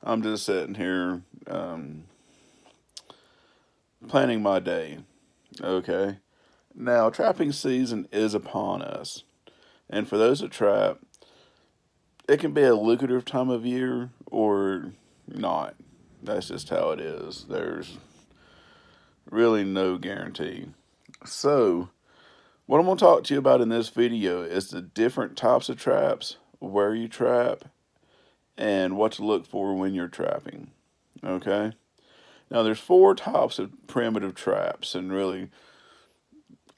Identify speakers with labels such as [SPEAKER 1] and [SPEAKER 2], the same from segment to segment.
[SPEAKER 1] I'm just sitting here planning my day. Okay. Now, trapping season is upon us. And for those that trap, it can be a lucrative time of year or not. That's just how it is. There's really no guarantee. So, what I'm going to talk to you about in this video is the different types of traps, where you trap, and what to look for when you're trapping. Okay? Now, there's four types of primitive traps, and really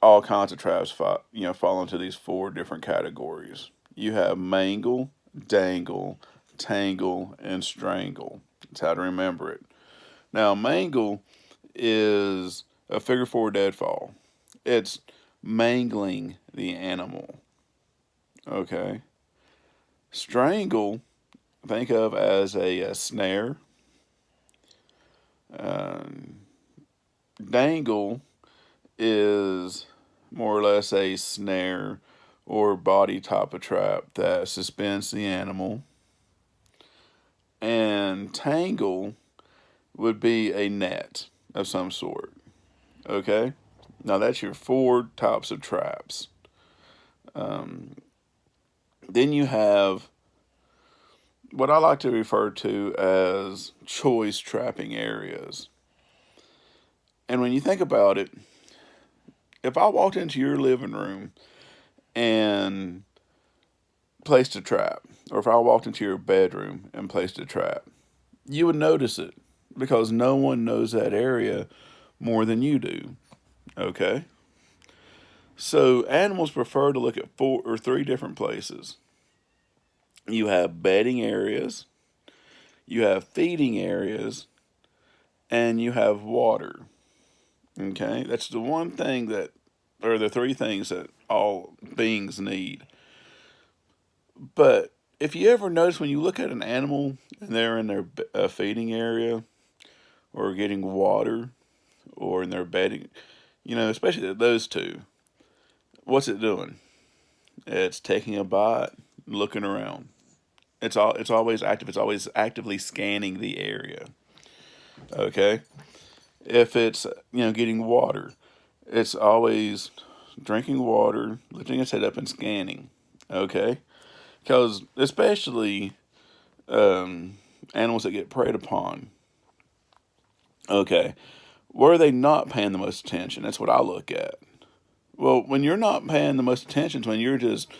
[SPEAKER 1] all kinds of traps fall into these four different categories. You have mangle, dangle, tangle, and strangle. That's how to remember it. Now, mangle is a figure four deadfall. It's mangling the animal. Okay. Strangle, think of as a snare. Um, Dangle is more or less a snare or body type of trap that suspends the animal. And tangle would be a net of some sort. Okay? Now that's your four types of traps. Then you have what I like to refer to as choice trapping areas. And when you think about it, if I walked into your living room and placed a trap, or if I walked into your bedroom and placed a trap, you would notice it because no one knows that area more than you do. Okay? So animals prefer to look at four or three different places. You have bedding areas, you have feeding areas, and you have water. Okay? That's the one thing that, or the three things that all beings need. But if you ever notice when you look at an animal and they're in their feeding area or getting water or in their bedding, especially those two, what's it doing? It's taking a bite, looking around. It's always active. It's always actively scanning the area. Okay? If it's, getting water, it's always drinking water, lifting its head up and scanning. Okay? Because especially animals that get preyed upon. Okay, where are they not paying the most attention? That's what I look at. Well, when you're not paying the most attention, when you're just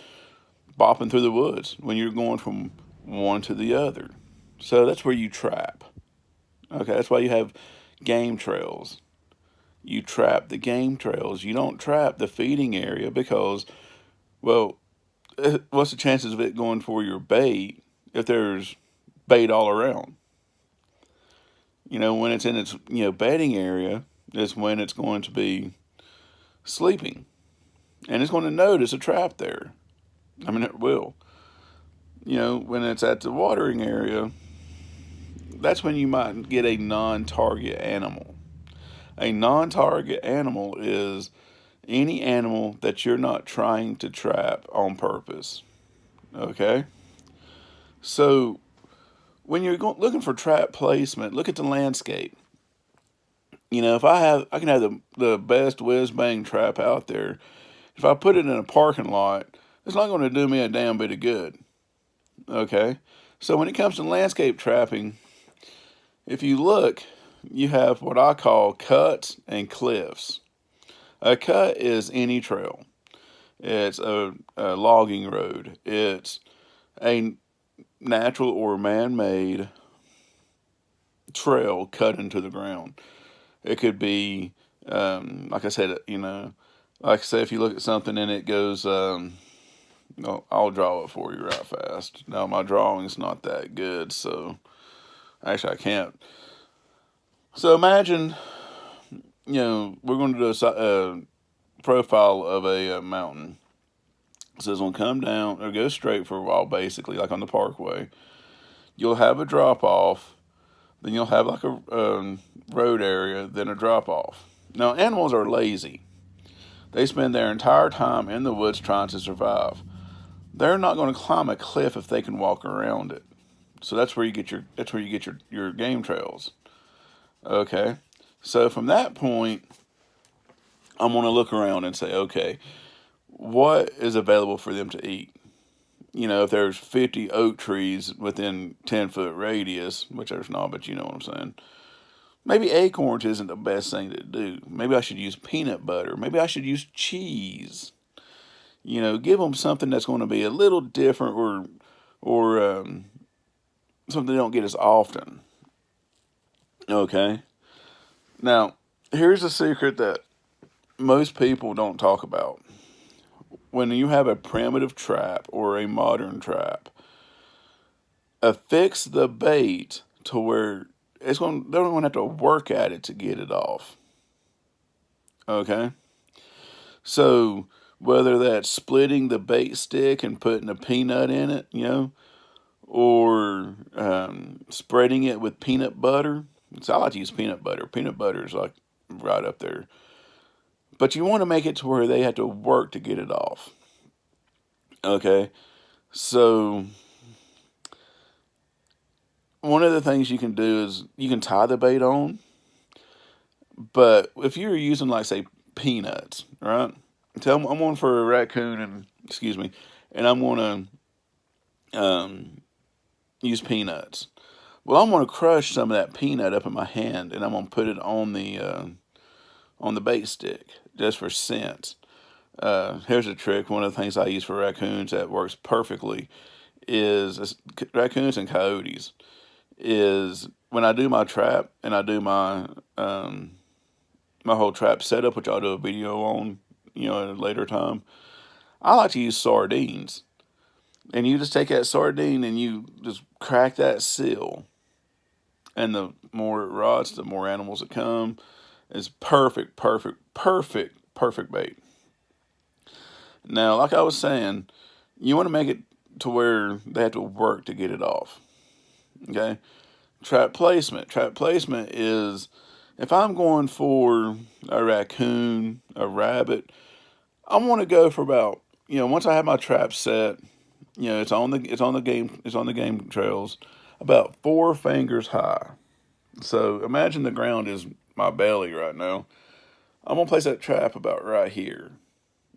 [SPEAKER 1] bopping through the woods, when you're going from one to the other. So that's where you trap. Okay, that's why you have game trails. You trap the game trails. You don't trap the feeding area because, well, what's the chances of it going for your bait if there's bait all around? When it's in its, bedding area is when it's going to be sleeping. And it's going to notice a trap there. I mean, it will. When it's at the watering area, that's when you might get a non-target animal. A non-target animal is any animal that you're not trying to trap on purpose. Okay? So, when you're looking for trap placement, look at the landscape. If I can have the best whiz bang trap out there. If I put it in a parking lot, it's not going to do me a damn bit of good. Okay? So when it comes to landscape trapping, if you look, you have what I call cuts and cliffs. A cut is any trail. It's a logging road. It's a natural or man-made trail cut into the ground. It could be, like I said, like I said, if you look at something and it goes, I'll draw it for you right fast. Now, my drawing's not that good, so actually I can't. So imagine, we're going to do a profile of a mountain. So it's going to come down or go straight for a while, basically, like on the parkway. You'll have a drop off, then you'll have like a road area, then a drop off. Now, animals are lazy. They spend their entire time in the woods trying to survive. They're not going to climb a cliff if they can walk around it. So that's where you get your game trails. Okay. So from that point, I'm gonna look around and say, okay, what is available for them to eat? You know, if there's 50 oak trees within 10-foot radius, which there's not, but you know what I'm saying. Maybe acorns isn't the best thing to do. Maybe I should use peanut butter. Maybe I should use cheese. You know, give them something that's going to be a little different, or something they don't get as often. Okay. Now, here's a secret that most people don't talk about. When you have a primitive trap or a modern trap, affix the bait to where they're going to have to work at it to get it off. Okay? So, whether that's splitting the bait stick and putting a peanut in it, you know, or spreading it with peanut butter. So I like to use peanut butter. Peanut butter is like right up there. But you want to make it to where they have to work to get it off. Okay? So one of the things you can do is you can tie the bait on. But if you're using, like, say, peanuts, right? Tell them I'm going for a raccoon and, excuse me, and I'm going to use peanuts. Well, I'm going to crush some of that peanut up in my hand, and I'm going to put it on the bait stick just for scent. Here's a trick. One of the things I use for raccoons that works perfectly is raccoons and coyotes. Is when I do my trap and I do my whole trap setup, which I'll do a video on, you know, at a later time. I like to use sardines, and you just take that sardine and you just crack that seal, and the more it rots, the more animals that come. It's perfect, perfect, perfect, perfect bait. Now, like I was saying, you want to make it to where they have to work to get it off. Okay? Trap placement. Trap placement is if I'm going for a raccoon, a rabbit, I want to go for about, you know, once I have my trap set, you know, it's on the game trails, about 4 fingers high. So imagine the ground is my belly right now. I'm gonna place that trap about right here,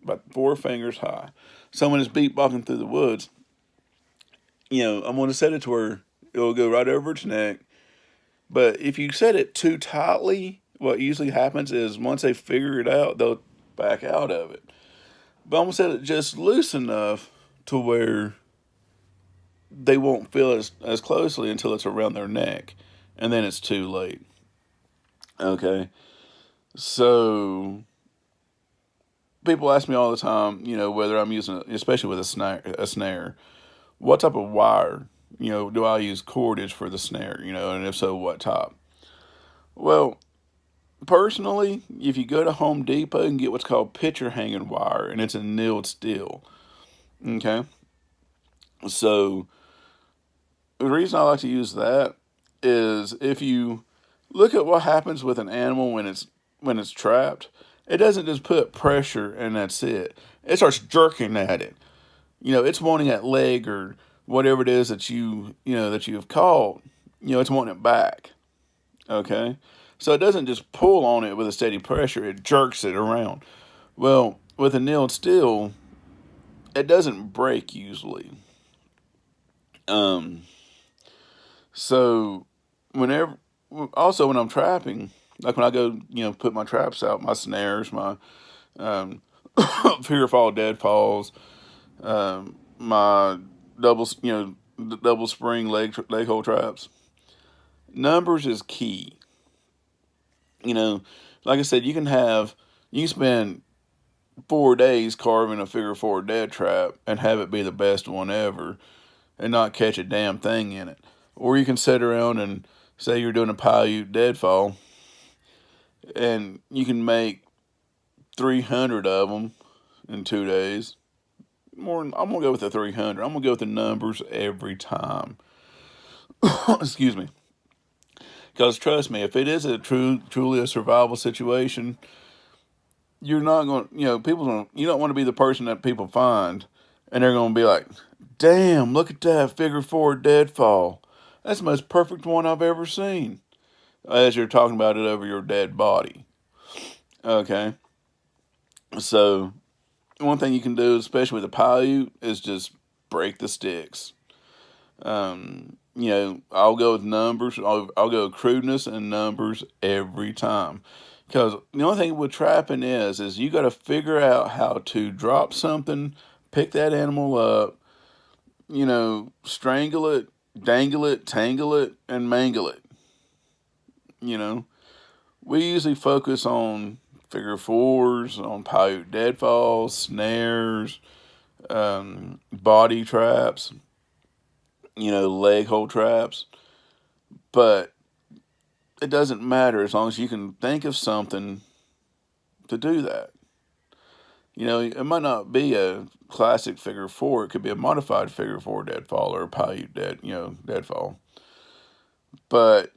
[SPEAKER 1] about 4 fingers high. Someone is beatboxing through the woods. You know, I'm gonna set it to where it will go right over its neck. But if you set it too tightly, what usually happens is once they figure it out, they'll back out of it. But I'm gonna set it just loose enough to where they won't feel as closely until it's around their neck, and then it's too late. Okay, so people ask me all the time, you know, whether I'm using, especially with a snare, what type of wire, you know, do I use cordage for the snare, you know, and if so, what type? Well, personally, if you go to Home Depot, you can get what's called picture hanging wire, and it's annealed steel. Okay, so the reason I like to use that is if you look at what happens with an animal when it's trapped, it doesn't just put pressure and that's it. It starts jerking at it. You know, it's wanting that leg or whatever it is that that you have caught. You know, it's wanting it back. Okay, so it doesn't just pull on it with a steady pressure; it jerks it around. Well, with a nailed steel, it doesn't break usually. Um, so whenever, also when I'm trapping, like when I go, you know, put my traps out, my snares, my um, fear fall, deadfalls, my double spring leg hole traps. Numbers is key. You know, like I said, you can spend 4 days carving a figure four dead trap and have it be the best one ever and not catch a damn thing in it. Or you can sit around and say you're doing a Paiute deadfall and you can make 300 of them in 2 days. I'm gonna go with the 300. I'm gonna go with the numbers every time. Excuse me. Because trust me, if it is truly a survival situation, you're not going. You know, people don't. You don't want to be the person that people find, and they're going to be like, "Damn, look at that figure four deadfall." That's the most perfect one I've ever seen. As you're talking about it over your dead body. Okay. So, one thing you can do, especially with a Paiute, is just break the sticks. I'll go with numbers. I'll go with crudeness and numbers every time. Because the only thing with trapping is you got to figure out how to drop something, pick that animal up, strangle it, dangle it, tangle it, and mangle it. You know, we usually focus on figure fours, on Paiute deadfalls, snares, body traps, leg hold traps. But it doesn't matter as long as you can think of something to do that. It might not be a classic figure four. It could be a modified figure four deadfall or a Paiute deadfall. But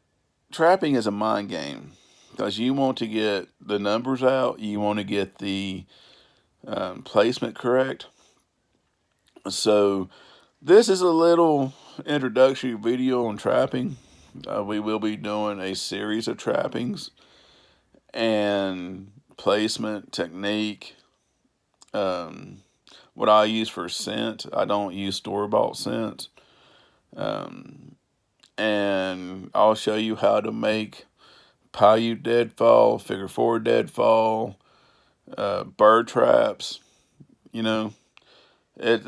[SPEAKER 1] trapping is a mind game because you want to get the numbers out. You want to get the placement correct. So this is a little introductory video on trapping. We will be doing a series of trappings and placement technique. What I use for scent, I don't use store-bought scent. And I'll show you how to make Paiute deadfall, figure four deadfall, bird traps. The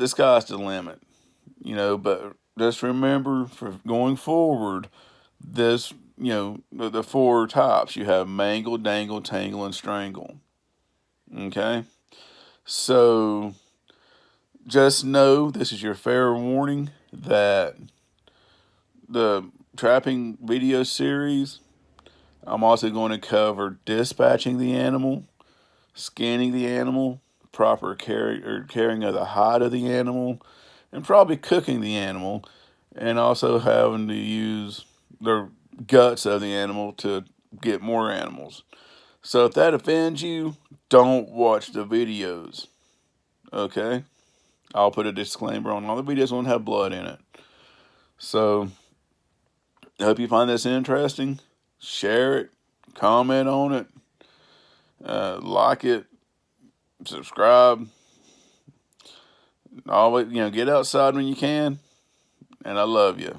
[SPEAKER 1] sky's the limit. But just remember for going forward, this, the four types. You have mangle, dangle, tangle, and strangle. Okay? So just know this is your fair warning that the trapping video series, I'm also going to cover dispatching the animal, skinning the animal, proper carrying of the hide of the animal, and probably cooking the animal, and also having to use the guts of the animal to get more animals. So if that offends you, don't watch the videos. Okay? I'll put a disclaimer on all the videos won't have blood in it. So I hope you find this interesting. Share it, comment on it, like it, subscribe. Always, get outside when you can. And I love you.